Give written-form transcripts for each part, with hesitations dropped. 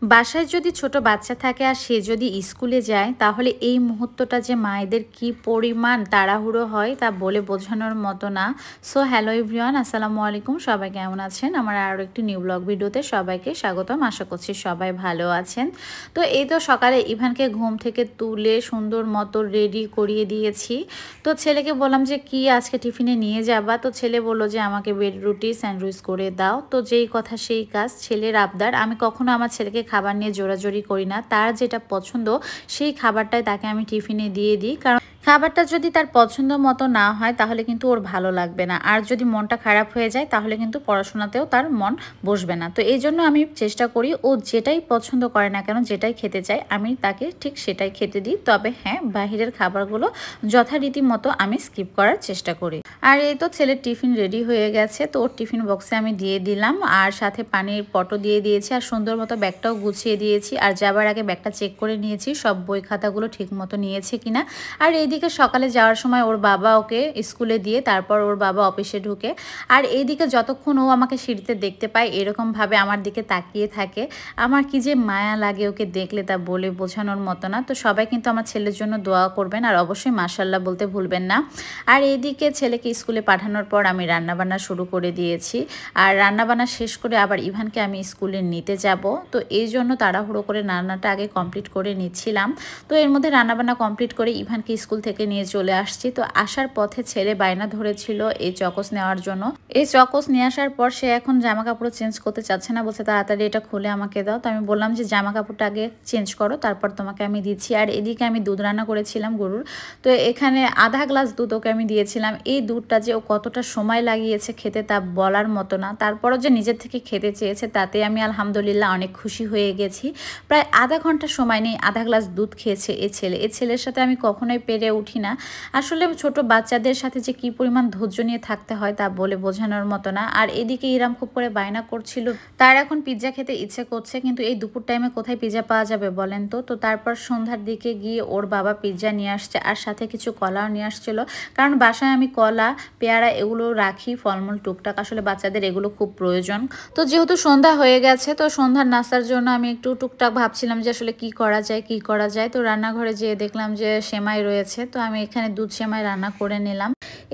বাসায় যদি ছোট বাচ্চা থাকে আর সে যদি স্কুলে যায় তাহলে এই মুহূর্তটা যে মায়েদের কি পরিমাণ তাড়াহুড়ো হয় তা বলে বোঝানোর মতো না। সো হ্যালো এভরিওয়ান, আসসালামু আলাইকুম। সবাই কেমন আছেন? আমার আরও একটি নিউ ব্লগ ভিডিওতে সবাইকে স্বাগতম। আশা করছি সবাই ভালো আছেন। তো এই তো সকালে ইভানকে ঘুম থেকে তুলে সুন্দর মতো রেডি করিয়ে দিয়েছি। তো ছেলেকে বললাম যে কি আজকে টিফিনে নিয়ে যাবা? তো ছেলে বললো যে আমাকে ব্রেড রুটি স্যান্ডউইচ করে দাও। তো যেই কথা সেই কাজ, ছেলের আবদার। আমি কখনো আমার ছেলেকে খাবার নিয়ে জোরাজোরি করি না, তার যেটা পছন্দ সেই খাবারটাই তাকে আমি টিফিনে দিয়ে দিই। কারণ খাবারটা যদি তার পছন্দ মতো না হয় তাহলে কিন্তু ওর ভালো লাগবে না, আর যদি মনটা খারাপ হয়ে যায় তাহলে কিন্তু পড়াশোনাতেও তার মন বসবে না। তো এই জন্য আমি চেষ্টা করি ও যেটাই পছন্দ করে না কেন, যেটাই খেতে চায় আমি তাকে ঠিক সেটাই খেতে দিই। তবে হ্যাঁ, বাহিরের খাবারগুলো যথারীতি মতো আমি স্কিপ করার চেষ্টা করি। আর এই তো ছেলের টিফিন রেডি হয়ে গেছে, তো ওর টিফিন বক্সে আমি দিয়ে দিলাম, আর সাথে পানির পটও দিয়ে দিয়েছি, আর সুন্দর মতো ব্যাগটাও গুছিয়ে দিয়েছি। আর যাবার আগে ব্যাগটা চেক করে নিয়েছি সব বই খাতাগুলো ঠিক মতো নিয়েছে কিনা। আর এইদিকে সকালে যাওয়ার সময় ওর বাবা ওকে স্কুলে দিয়ে তারপর ওর বাবা অফিসে ঢুকে। আর এইদিকে যতক্ষণ ও আমাকে সিঁড়িতে দেখতে পায় এরকমভাবে আমার দিকে তাকিয়ে থাকে, আমার কি যে মায়া লাগে ওকে দেখলে তা বলে বোঝানোর মতো না। তো সবাই কিন্তু আমার ছেলের জন্য দোয়া করবেন, আর অবশ্যই মাশাআল্লাহ বলতে ভুলবেন না। আর এইদিকে ছেলেকে স্কুলে পাঠানোর পর আমি রান্নাবান্না শুরু করে দিয়েছি, আর রান্নাবান্না শেষ করে আবার ইভানকে আমি স্কুলে নিতে যাব। তো এই জন্য তাড়াহুড়ো করে রান্নাটা আগে কমপ্লিট করে নিচ্ছিলাম। তো এর মধ্যে রান্নাবান্না কমপ্লিট করে ইভানকে স্কুল থেকে নিয়ে চলে আসছি। তো আসার পথে ছেলে বায়না ধরেছিল এই চকোস নেওয়ার জন্য। এই চকোস নিয়ে আসার পর সে এখন জামা কাপড় চেঞ্জ করতে চাচ্ছে না, বলছে তাড়াতাড়ি এটা খুলে আমাকে দাও। তো আমি বললাম যে জামা কাপড়টা আগে চেঞ্জ করো, তারপর তোমাকে আমি দিচ্ছি। আর এদিকে আমি দুধ রান্না করেছিলাম গরুর, তো এখানে আধা গ্লাস দুধ ওকে আমি দিয়েছিলাম। এই দুধটা যে ও কতটা সময় লাগিয়েছে খেতে তা বলার মতো না, তারপরও যে নিজের থেকে খেতে চেয়েছে তাতে আমি আলহামদুলিল্লাহ অনেক খুশি হয়ে গেছি। প্রায় আধা ঘন্টা সময় নেই আধা গ্লাস দুধ খেয়েছে এই ছেলের সাথে আমি কখনোই পেরে উঠি না। আসলে ছোট বাচ্চাদের সাথে যে কি পরিমাণ ধৈর্য নিয়ে থাকতে হয় তা বলে বোঝানোর মতো না। আর এদিকে ইরাম খুব করে বায়না করছিল, তার এখন পিৎজা খেতে ইচ্ছে করছে, কিন্তু এই দুপুর টাইমে কোথায় পিৎজা পাওয়া যাবে বলেন তো। তো তারপর সন্ধ্যার দিকে গিয়ে ওর বাবা পিৎজা নিয়ে আসছে, আর সাথে কিছু কলাও নিয়ে আসছিল, কারণ বাসায় আমি কলা পেয়ারা এগুলো রাখি, ফলমূল টুকটাক, আসলে বাচ্চাদের এগুলো খুব প্রয়োজন। তো যেহেতু সন্ধ্যা হয়ে গেছে, তো সন্ধ্যার নাস্তার জন্য আমি একটু টুকটাক ভাবছিলাম যে আসলে কি করা যায়। তো রান্নাঘরে যেয়ে দেখলাম যে সেমাই রয়েছে, তো আমি এখানে দুধ সেমাই রান্না করে নিলাম।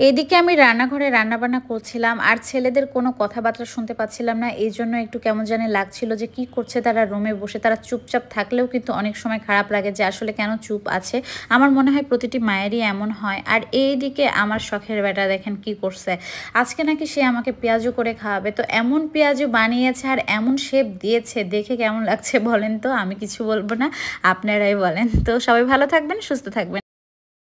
এইদিকে আমি রান্নাঘরে রান্নাবান্না করছিলাম, আর ছেলেদের কোনো কথাবার্তা শুনতে পাচ্ছিলাম না। এই জন্য একটু কেমন জানি লাগছিল যে কি করছে তারা রুমে বসে। তারা চুপচাপ থাকলেও কিন্তু অনেক সময় খারাপ লাগে যে আসলে কেন চুপ আছে। আমার মনে হয় প্রতিটি মায়েরই এমন হয়। আর এইদিকে আমার শখের বেটা দেখেন কি করছে, আজকে নাকি সে আমাকে পেঁয়াজু করে খাওয়াবে। তো এমন পেঁয়াজু বানিয়েছে আর এমন শেপ দিয়েছে, দেখে কেমন লাগছে বলেন তো? আমি কিছু বলবো না, আপনারাই বলেন। তো সবাই ভালো থাকবেন, সুস্থ থাকবেন।